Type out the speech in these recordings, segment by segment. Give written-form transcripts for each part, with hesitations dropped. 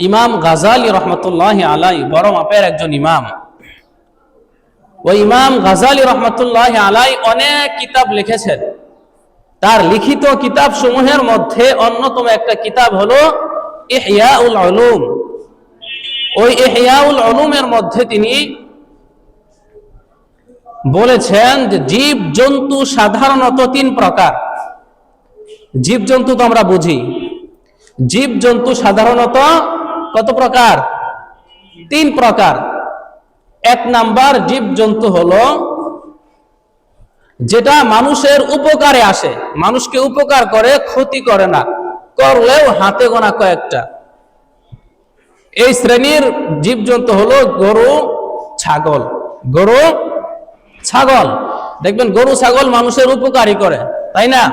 ইমাম গাজালি রহমতুল্লাহি আলাইহি বড় মাপের একজন ইমাম। ওই ইমাম গাজালি রহমতুল্লাহি আলাইহি অনেক কিতাব লিখেছেন। তার লিখিত কিতাব সমূহের মধ্যে অন্যতম একটা কিতাব হলো ইহইয়াউল উলুম। ওই ইহইয়াউল উলুমের মধ্যে তিনি বলেছেন যে জীব জন্তু সাধারণত তিন প্রকার। জীব জন্তু তো আমরা বুঝি, জীব জন্তু সাধারণত কত প্রকার? তিন প্রকার। এক নাম্বার জীব জন্তু হলো যেটা মানুষের উপকারে আসে, মানুষকে উপকার করে, ক্ষতি করে না, করলেও হাতে গোনা কয়েকটা। এই শ্রেণীর জীবজন্তু হলো গরু, ছাগল। গরু, ছাগল, দেখবেন গরু ছাগল মানুষের উপকারী করে, তাই না?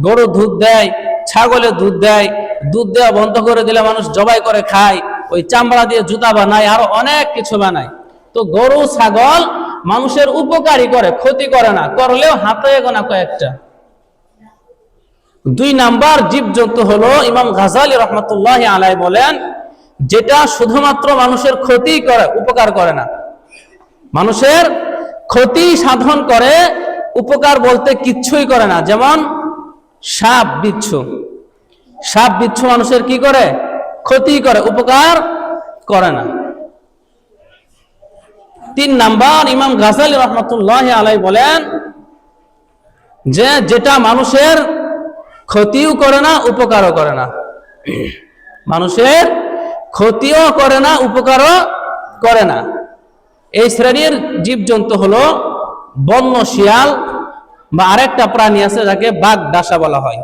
গরু দুধ দেয়, ছাগলে দুধ দেয়, দুধ দেওয়া বন্ধ করে দিলে মানুষ জবাই করে খায়, ওই চামড়া দিয়ে জুতা বানায়, আরো অনেক কিছু বানায়। তো গরু ছাগল মানুষের উপকারী করে, ক্ষতি করে না, করলেও হাতে গোনা কয়েকটা। দুই নাম্বার জীবজন্তু হলো ইমাম গাজালি রহমতুল্লাহি আলাইহি বলেন যেটা শুধুমাত্র মানুষের ক্ষতি করে, উপকার করে না। মানুষের ক্ষতি সাধন করে, উপকার বলতে কিচ্ছুই করে না। যেমন সাপ বিচ্ছু। সাপ বিচ্ছু মানুষের কি করে? ক্ষতি করে, উপকার করে না। তিন নাম্বার ইমাম গাজালি রহমতুল্লাহি আলাইহি বলেন যে যেটা মানুষের ক্ষতিও করে না, উপকারও করে না। মানুষের ক্ষতিও করে না, উপকারও করে না। এই শ্রেণীর জীবজন্তু হলো বন্য শিয়াল, বা আরেকটা প্রাণী আছে যাকে বাঘ ডাসা বলা হয়।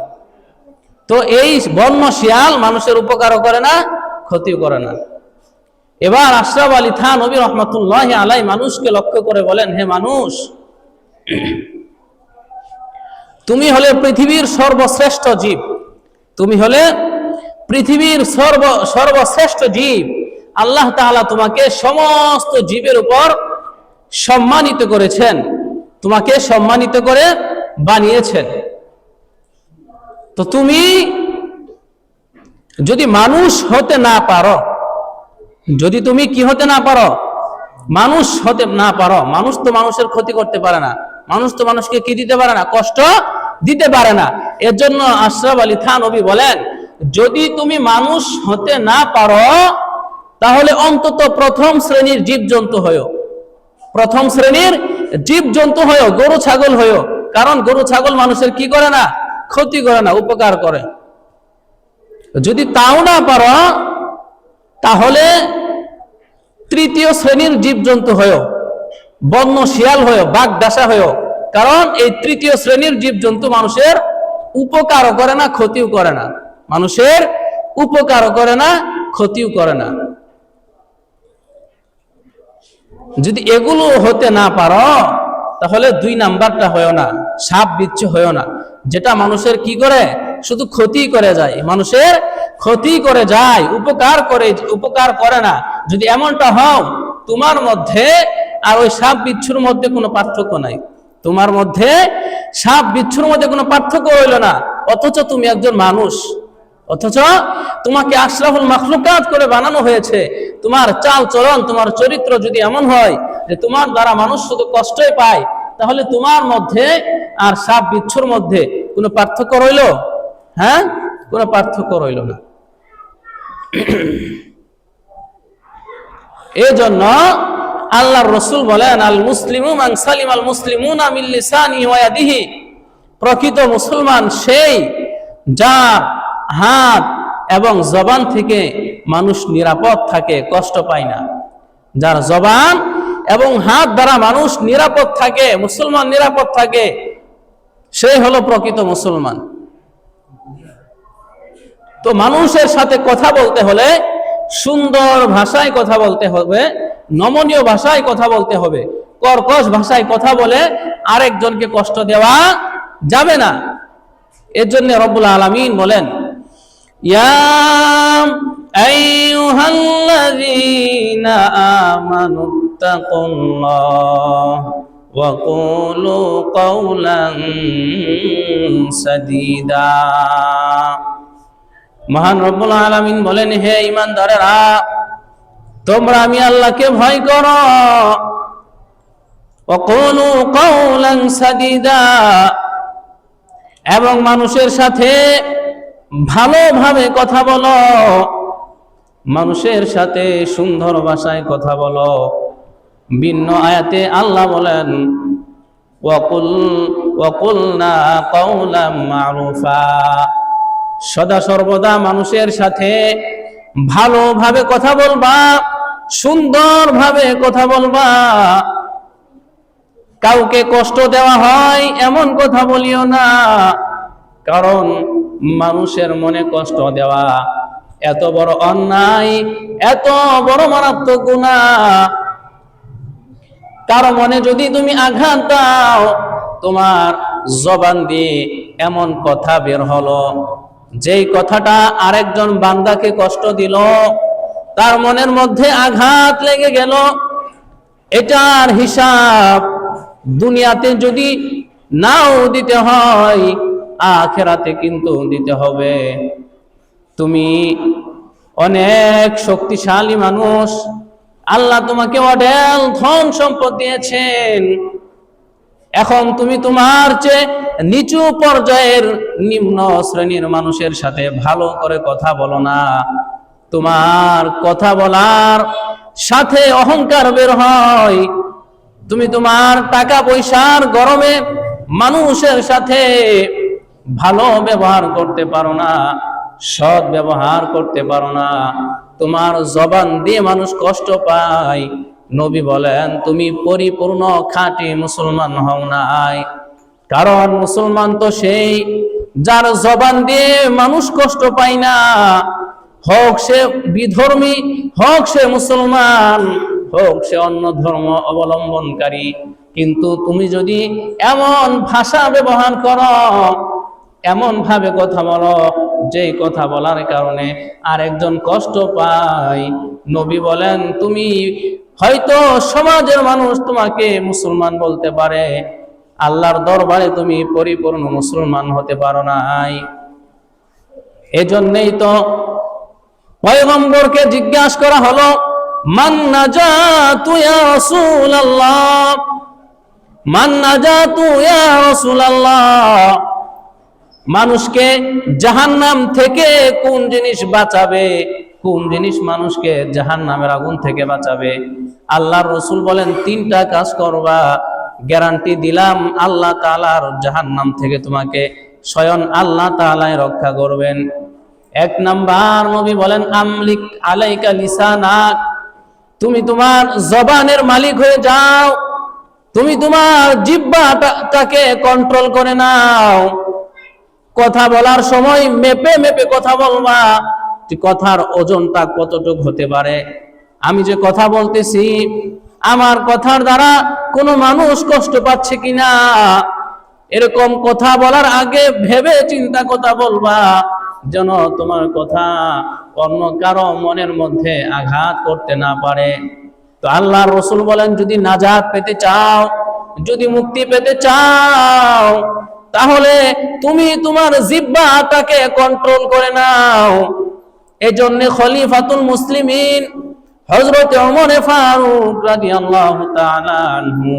তো এই বন্য শিয়াল মানুষের উপকারও করে না, ক্ষতিও করে না। এবার আশরাফ আলী থানভী রহমতুল্লাহি আলাইহি মানুষকে লক্ষ্য করে বলেন, হে মানুষ, তুমি হলে পৃথিবীর সর্বশ্রেষ্ঠ জীব, তুমি হলে পৃথিবীর সর্বশ্রেষ্ঠ জীব। আল্লাহ তাআলা তোমাকে সমস্ত জীবের উপর সম্মানিত করেছেন, তোমাকে সম্মানিত করে বানিয়েছেন। তো তুমি যদি মানুষ হতে না পারো, যদি তুমি কি হতে না পারো? মানুষ হতে না পারো। মানুষ তো মানুষের ক্ষতি করতে পারে না, মানুষ তো মানুষকে কি দিতে পারে না? কষ্ট দিতে পারে না। এর জন্য আশরাফ আলী থানভী বলেন, যদি তুমি মানুষ হতে না পারো তাহলে অন্তত প্রথম শ্রেণীর জীবজন্তু হয়ো, প্রথম শ্রেণীর জীবজন্তু হয়ো, গরু ছাগল হয়ো। কারণ গরু ছাগল মানুষের কি করে না? ক্ষতি করে না, উপকার করে। যদি তাও না পারো তাহলে তৃতীয় শ্রেণীর জীবজন্তু হয়ো, বন্য শিয়াল হয়ো, বাঘ ডাসা হয়ো। কারণ এই তৃতীয় শ্রেণীর জীবজন্তু মানুষের উপকারও করে না, ক্ষতিও করে না। মানুষের উপকারও করে না, ক্ষতিও করে না। যদি এগুলো হতে না পারো তাহলে দুই নাম্বারটা হয়ো না, সাপ বিচ্ছু হয়ো না, যেটা মানুষের কি করে? শুধু ক্ষতি করে যায়, মানুষের ক্ষতি করে যায়, উপকার করে না। যদি এমনটা হও, তোমার মধ্যে আর ওই সাপ বিচ্ছুর মধ্যে কোনো পার্থক্য নাই। তোমার মধ্যে সাপ বিচ্ছুর মধ্যে কোনো পার্থক্য হইল না, অথচ তুমি একজন মানুষ, অথচ তোমাকে আশরাফুল মাখলুকাত করে বানানো হয়েছে। তোমার চাল চলন, তোমার চরিত্র যদি এমন হয় যে তোমার দ্বারা মানুষ শুধু কষ্টই পায়, তাহলে তোমার মধ্যে আর সাপ বিচ্ছুর মধ্যে কোনো পার্থক্য রইল? হ্যাঁ, কোনো পার্থক্য রইল না। এই জন্য আল্লাহর রাসূল বলেন, আল মুসলিমু মান সালিমাল মুসলিমুনা মিন লিসানিহি ওয়া ইয়াদিহি, প্রকৃত মুসলমান সেই যার হাত এবং জবান থেকে মানুষ নিরাপদ থাকে, কষ্ট পায় না। যার জবান এবং হাত দ্বারা মানুষ নিরাপদ থাকে, মুসলমান নিরাপদ থাকে, সেই হলো প্রকৃত মুসলমান। তো মানুষের সাথে কথা বলতে হলে সুন্দর ভাষায় কথা বলতে হবে, নমনীয় ভাষায় কথা বলতে হবে। কর্কশ ভাষায় কথা বলে আরেকজনকে কষ্ট দেওয়া যাবে না। এর জন্য রব্বুল আলামিন বলেন, ইয়া আইয়ুহাল্লাযীনা আমানুত্তাকুল্লাহ ওয়া কুলু কাওলান সাদীদা। মহান রব্বুল আলামিন বলেন, হে ঈমানদারেরা, তোমরা আমি আল্লাহকে ভয় করো। ওয়াকুলু কাওলান সাদীদা, এবং মানুষের সাথে ভালোভাবে কথা বলো, মানুষের সাথে সুন্দর ভাষায় কথা বলো। ভিন্ন আয়াতে আল্লাহ বলেন, ওয়াকুলনা কাওলাম মারুফা, সদা সর্বদা মানুষের সাথে ভালোভাবে কথা বলবা, সুন্দরভাবে কথা বলবা। কাউকে কষ্ট দেওয়া হয় এমন কথা বলিও না, কারণ মানুষের মনে কষ্ট দেওয়া এত বড় অন্যায়, এত বড় মারাত্মক গুনাহ। কারো মনে যদি তুমি আঘাত দাও, তোমার জবান দিয়ে এমন কথা বের হলো, যেই কথাটা আরেকজন বান্দাকে কষ্ট দিল, তার মনের মধ্যে আঘাত লেগে গেল, এটার হিসাব দুনিয়াতে যদি নাও দিতে হয়, আখিরাতে কিন্তু দিতে হবে। তুমি অনেক শক্তিশালী মানুষ, আল্লাহ তোমাকে অঢেল ধন সম্পদ দিয়েছেন, এখন তুমি তোমার চেয়ে নিচু পর্যায়ের নিম্ন শ্রেণীর মানুষের সাথে ভালো করে কথা বলো না। তোমার কথা বলার সাথে অহংকার বের হয়। তুমি তোমার টাকা পয়সার গরমে মানুষের সাথে ভালো ব্যবহার করতে পারো না, সৎ ব্যবহার করতে পারো না। তোমার জবান দিয়ে মানুষ কষ্ট পায়। নবী বলেন, তুমি পরিপূর্ণ খাঁটি মুসলমান হও নাই। কারণ মুসলমান তো সেই যার জবান দিয়ে মানুষ কষ্ট পায় না, হোক সে বিধর্মী, হোক সে মুসলমান, হোক সে অন্য ধর্ম অবলম্বনকারী। কিন্তু তুমি যদি এমন ভাষা ব্যবহার করো, এমন ভাবে কথা বলো, যেই কথা বলার কারণে আরেকজন কষ্ট পায়, নবী বলেন তুমি হয়তো সমাজের মানুষ তোমাকে মুসলমান বলতে পারে, আল্লাহর দরবারে তুমি পরিপূর্ণ মুসলমান হতে পারো নাই। এজন্যই তো পয়গম্বরকে জিজ্ঞাসা করা হলো, মান নাজাতু ইয়া রাসূলুল্লাহ, মান নাজাতু ইয়া রাসূলুল্লাহ, মানুষকে জাহান্নাম থেকে কোন জিনিস বাঁচাবে, কোন জিনিস মানুষকে জাহান্নামের আগুন থেকে বাঁচাবে? আল্লাহর রাসূল বলেন, তিনটা কাজ করবা, গ্যারান্টি দিলাম আল্লাহ তাআলার জাহান্নাম থেকে তোমাকে স্বয়ং আল্লাহ তাআলাই রক্ষা করবেন। এক নাম্বার, নবী বলেন, আমলিক আলাইকা লিসানাক, তুমি তোমার জবানের মালিক হয়ে যাও, তুমি তোমার জিহ্বাটাকে কন্ট্রোল করে নাও। কথা বলার সময় মেপে মেপে কথা বলবা, কথার ওজনটা কতটুকু হতে পারে। আমি যে কথা বলতেছি, আমার কথার দ্বারা কোনো মানুষ কষ্ট পাচ্ছে কিনা, এরকম কথা বলার আগে ভেবে চিন্তা কথা বলবা, যেন তোমার কথা অন্য কারো মনের মধ্যে আঘাত করতে না পারে। তো আল্লাহর রাসূল বলেন, যদি নাজাত পেতে চাও, যদি মুক্তি পেতে চাও, তাহলে তুমি তোমার জিহ্বাটাকে কন্ট্রোল করে নাও। এজন্য খলিফাতুল মুসলিমিন হযরত ওমর ফারুক রাদিয়াল্লাহু তাআলা আনহু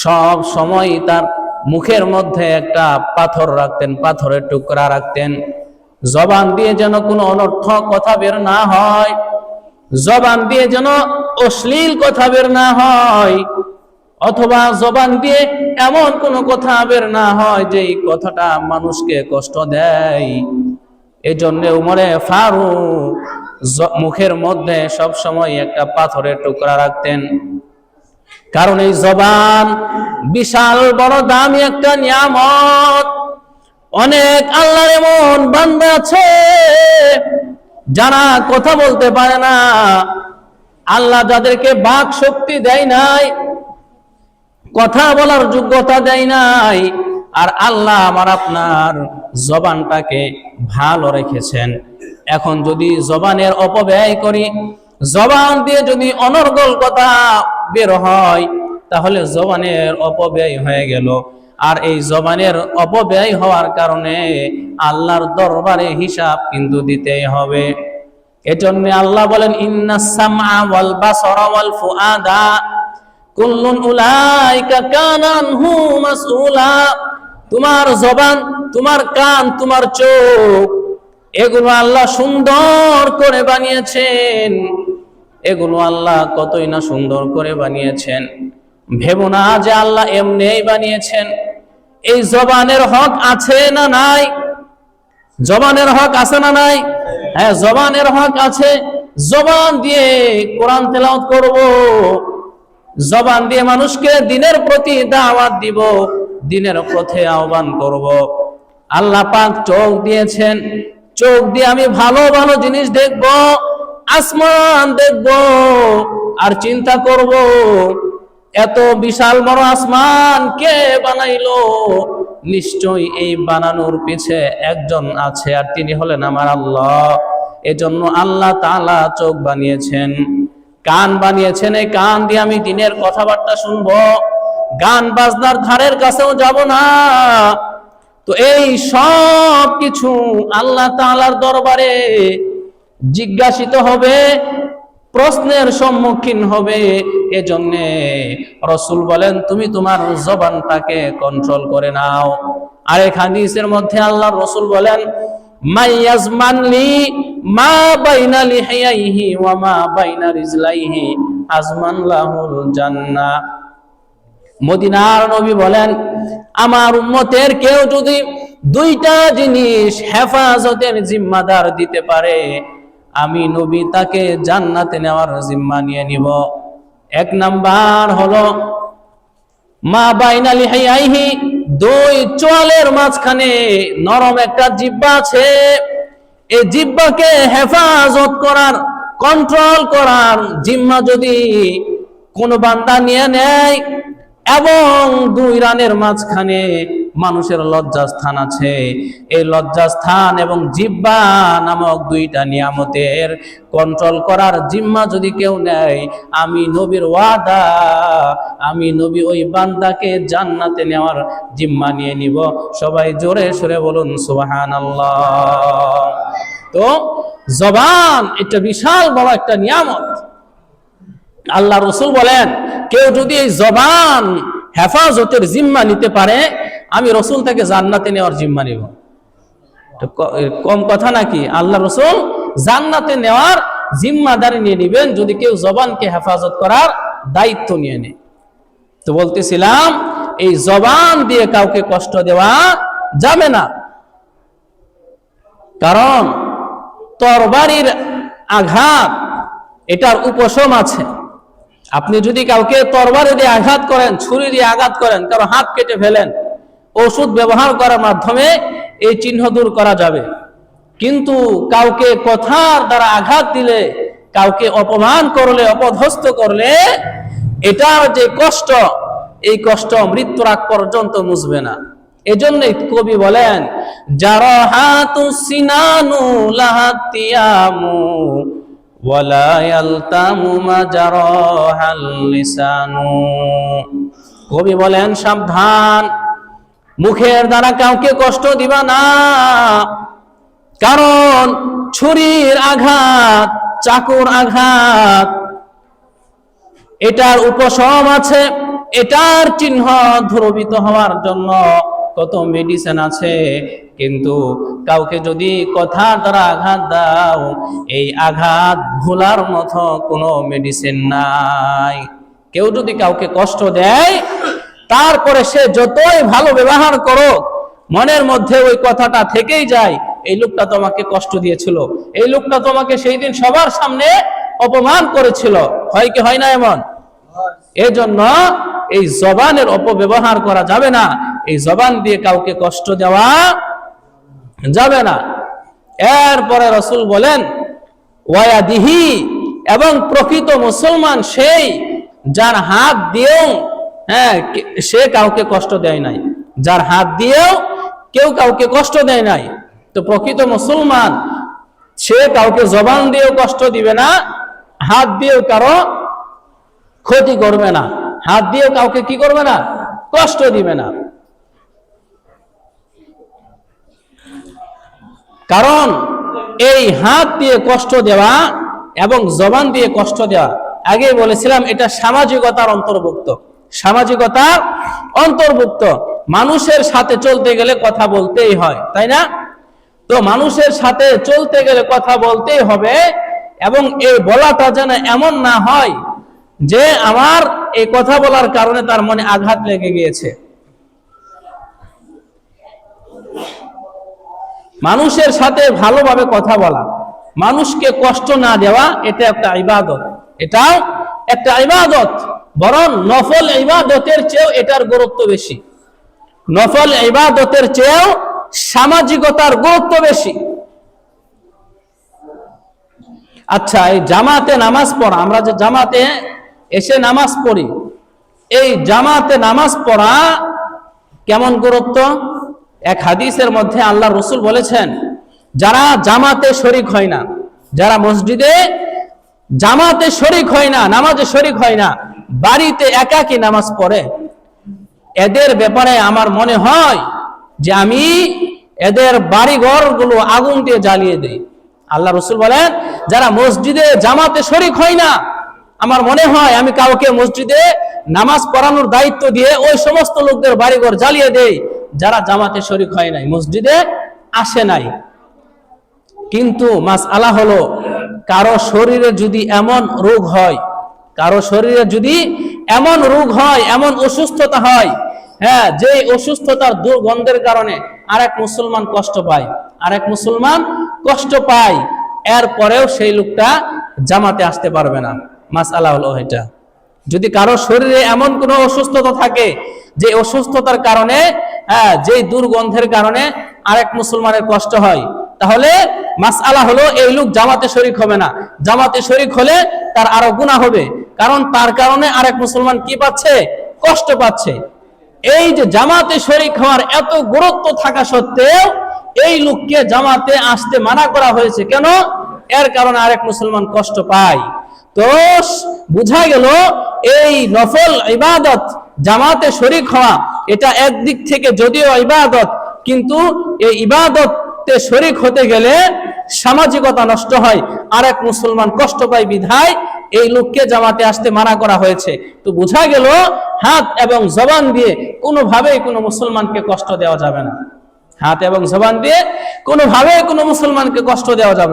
সব সময় তার মুখের মধ্যে একটা পাথর রাখতেন, পাথরের টুকরা রাখতেন, জবান দিয়ে যেন কোনো অনর্থক কথা বের না হয়, জবান দিয়ে যেন অশ্লীল কথা বের না হয়, অথবা জবান দিয়ে এমন কোনো কথা বের না হয় যে কথাটা মানুষকে কষ্ট দেয়। এই জন্য উমরে ফারুক মুখের মধ্যে সব সময় একটা পাথরের টুকরা রাখতেন। কারণ এই জবান বিশাল বড় দামি একটা নিয়ামত। অনেক আল্লাহর এমন বান্দা আছে যারা কথা বলতে পারে না, আল্লাহ যাদেরকে বাক শক্তি দেয় নাই, কথা বলার যোগ্যতা দেয় নাই, আর আল্লাহ আমার আপনার জবানটাকে ভালো রেখেছেন। এখন যদি জবানের অপব্যয় করি, জবান দিয়ে যদি অনর্গল কথা বের হয়, তাহলে জবানের অপব্যয় হয়ে গেল। আর এই জবানের অপব্যয় হওয়ার কারণে আল্লাহর দরবারে হিসাব কিন্তু দিতেই হবে। এজন্য আল্লাহ বলেন, ইন্নাস সামআ ওয়াল বাসারা ওয়াল ফুআদা কুল্লুন উলাইকা কানা আনহু মাসউলা। তোমার জবান, তোমার কান, তোমার চোখ, এগুলো আল্লাহ সুন্দর করে বানিয়েছেন। এগুলো আল্লাহ কতই না সুন্দর করে বানিয়েছেন। ভেবো না যে আল্লাহ এমনিই বানিয়েছেন। এই জবানের হক আছে না নাই? জবানের হক আছে না নাই? হ্যাঁ, জবানের হক আছে। জবান দিয়ে কোরআন তেলাওয়াত করব, জবান দিয়ে মানুষকে দিনের প্রতি দাওয়াত দিব, দিনের পথে আহ্বান করব। আল্লাহ পাক চোখ দিয়েছেন, চোখ দিয়ে আমি ভালো ভালো জিনিস দেখব, আসমান দেখব, আর চিন্তা করব এত বিশাল বড় আসমান কে বানাইলো? নিশ্চয়ই এই বানানোর পিছে একজন আছে, আর তিনি হলেন আমার আল্লাহ। এজন্য আল্লাহ তাআলা চোখ বানিয়েছেন, কান বানিয়েছেন। এই কান দিয়ে আমি দিনের কথাবার্তা শুনবো, গান বাজনার ধারের কাছেও যাব না। তো এই সব কিছু আল্লাহ তাআলার দরবারে জিজ্ঞাসিত হবে, প্রশ্নের সম্মুখীন হবে। এজন্যে রাসূল বলেন, তুমি তোমার জবানটাকে কন্ট্রোল করে নাও। আরেক হাদিসের মধ্যে আল্লাহর রাসূল বলেন, মাইয়াজমানলি মা বাইনা লিহিয়াইহি ওয়া মা বাইনা রিজলাইহি আজমান লাহুল জান্নাহ। মদিনার নবী বলেন, আমার উম্মতের কেউ যদি দুইটা জিনিস হেফাজতের জিম্মাদার দিতে পারে, আমি নবী তাকে জান্নাতে নেওয়ার জিম্মা নিয়ে নিব। এক নাম্বার হলো মা বাইনা লিহিয়াইহি, দুই চোয়ালের মাঝখানে নরম একটা জিহ্বা আছে। এই জিহ্বাকে হেফাজত করার, কন্ট্রোল করার জিম্মা যদি কোনো বান্দা নিয়ে নেয়, এবং দুই রানের মাঝখানে মানুষের লজ্জাস্থান আছে, এই লজ্জাস্থান এবং জিহ্বা নামক দুইটা নিয়ামতের কন্ট্রোল করার জিম্মা যদি কেউ নেয়, আমি নবীর ওয়াদা, আমি নবী ওই বান্দাকে জান্নাতে নেওয়ার জিম্মা নিয়ে নিব। সবাই জোরে সরে বলুন সুবহানাল্লাহ। তো জবান এটা বিশাল বড় একটা নিয়ামত। আল্লাহ রাসূল বলেন, কেউ যদি এই জবান হেফাজতের জিম্মা নিতে পারে, আমি রাসূল তাকে জান্নাতে নেওয়ার জিম্মা নিব। কম কথা নাকি? আল্লাহ রাসূল জান্নাতে নেওয়ার জিম্মাদারি নিয়ে নেবেন যদি কেউ জবানকে হেফাজত করার দায়িত্ব নিয়ে নেয়। তো বলতেছিলাম, এই জবান দিয়ে কাউকে কষ্ট দেওয়া যাবে না। কারণ তরবারির আঘাত, এটার উপশম আছে। আপনি যদি কাউকে তরবারি দিয়ে আঘাত করেন, ছুরি দিয়ে আঘাত করেন, কারো হাত কেটে ফেলেন, ওষুধ ব্যবহার করার মাধ্যমে এই চিহ্ন দূর করা যাবে। কিন্তু কাউকে কথার দ্বারা আঘাত দিলে, কাউকে অপমান করলে, অপদস্থ করলে, এটার যে কষ্ট, এই কষ্ট মৃত্যুর আগ পর্যন্ত মুছবে না। এজন্যই কবি বলেন, জারাহাতু সিনানু লাহাতিয়ামু ওয়ালা ইয়ালতামু মা জারাহাল লিসানু। কবি বলেন, সাবধান, মুখের দ্বারা কাউকে কষ্ট দিবা না। কারণ ছুরির আঘাত, চাকুর আঘাত, এটার উপশম আছে। এটার চিহ্ন ধ্রুবিত হওয়ার জন্য কত মেডিসিন আছে। কিন্তু কাউকে যদি কথার দ্বারা আঘাত দাও, এই আঘাত ভোলার মতো কোনো মেডিসিন নাই। কেউ যদি কাউকে কষ্ট দেয়, তারপরে সে যতই ভালো ব্যবহার করো, মনের মধ্যে ওই কথাটা থেকেই যায়, এই লোকটা তোমাকে কষ্ট দিয়েছিল, এই লোকটা তোমাকে সেই দিন সবার সামনে অপমান করেছিল। হয় কি হয় না এমন? এজন্য এই জবানের অপব্যবহার করা যাবে না। এই জবান দিয়ে কাউকে কষ্ট দেওয়া যাবে না। এরপরে রাসূল বলেন, ওয়ায়াদিহি, এবং প্রকৃত মুসলমান সেই যার হাত দিয়েও সে কাউকে কষ্ট দেয় নাই, যার হাত দিয়েও কেউ কাউকে কষ্ট দেয় নাই। তো প্রকৃত মুসলমান সে কাউকে জবান দিয়েও কষ্ট দিবে না, হাত দিয়েও কারো ক্ষতি করবে না, হাত দিয়েও কাউকে কি করবে না? কষ্ট দিবে না। কারণ এই হাত দিয়ে কষ্ট দেওয়া এবং জবান দিয়ে কষ্ট দেওয়া, আগে বলেছিলাম এটা সামাজিকতার অন্তর্ভুক্ত। সামাজিকতার অন্তর্ভুক্ত। মানুষের সাথে চলতে গেলে কথা বলতেই হয়, তাই না? তো মানুষের সাথে চলতে গেলে কথা বলতেই হবে, এবং এই বলাটা যেন এমন না হয় যে আমার এই কথা বলার কারণে তার মনে আঘাত লেগে গিয়েছে। মানুষের সাথে ভালোভাবে কথা বলা, মানুষকে কষ্ট না দেওয়া, এটা একটা ইবাদত। এটাও একটা ইবাদত, বরং নফল ইবাদতের চেয়েও এটার গুরুত্ব বেশি। নফল ইবাদতের চেয়েও সামাজিকতার গুরুত্ব বেশি। আচ্ছা, এই জামাতে নামাজ পড়া, আমরা যে জামাতে এসে নামাজ পড়ি, এই জামাতে নামাজ পড়া কেমন গুরুত্ব? এক হাদিসের মধ্যে আল্লাহ রসুল বলেছেন, যারা জামাতে শরিক হয় না, যারা মসজিদে জামাতে শরিক হয় না, নামাজে শরিক হয় না, বাড়িতে একাকী নামাজ পড়ে, এদের ব্যাপারে আমার মনে হয় যে আমি এদের বাড়িঘর গুলো আগুন দিয়ে জ্বালিয়ে দেই। আল্লাহ রসুল বলেন, যারা মসজিদে জামাতে শরিক হয় না, আমার মনে হয় আমি কাউকে মসজিদে নামাজ পড়ানোর দায়িত্ব দিয়ে ওই সমস্ত লোকদের বাড়িঘর জ্বালিয়ে দেই যারা জামাতে শরিক হয় নাই, মসজিদে আসে নাই। কিন্তু মাসআলা হলো, কারো শরীরে যদি এমন রোগ হয়, কারো শরীরে যদি এমন রোগ হয়, এমন অসুস্থতা হয়, হ্যাঁ, যে অসুস্থতার দুর্গন্ধের কারণে আরেক মুসলমান কষ্ট পায়, আরেক মুসলমান কষ্ট পায়, এরপরেও সেই লোকটা জামাতে আসতে পারবে না। মাসআলা হলো এটা। যদি কারো শরীরে এমন কোনো অসুস্থতা থাকে যে অসুস্থতার কারণে, হ্যাঁ, যে দুর্গন্ধের কারণে আরেক মুসলমানের কষ্ট হয়, তাহলে মাসআলা হলো এই লোক জামাতে শরীক হবে না। জামাতে শরীক হলে তার আরো গুনাহ হবে, কারণ তার কারণে আরেক মুসলমান কি পাচ্ছে? কষ্ট পাচ্ছে। এই যে জামাতে শরীক হওয়ার এত গুরুত্ব থাকা সত্ত্বেও এই লোককে জামাতে আসতে মানা করা হয়েছে কেন? এর কারণে আরেক মুসলমান কষ্ট পায়। তো বোঝা গেল এই নফল ইবাদত জামাতে শরীক হওয়া, এটা একদিক থেকে যদিও ইবাদত, কিন্তু এই ইবাদতে শরীক হতে গেলে সামাজিকতা নষ্ট হয়, আরেক মুসলমান কষ্ট পায়, বিধায় এই লোককে জামাতে আসতে মানা করা হয়েছে। তো বোঝা গেল হাত এবং জবান দিয়ে কোনোভাবেই কোনো মুসলমানকে কষ্ট দেওয়া যাবে না। হাত এবং জবান দিয়ে কোনোভাবেই কোনো মুসলমানকে কষ্ট দেওয়া যাবে না।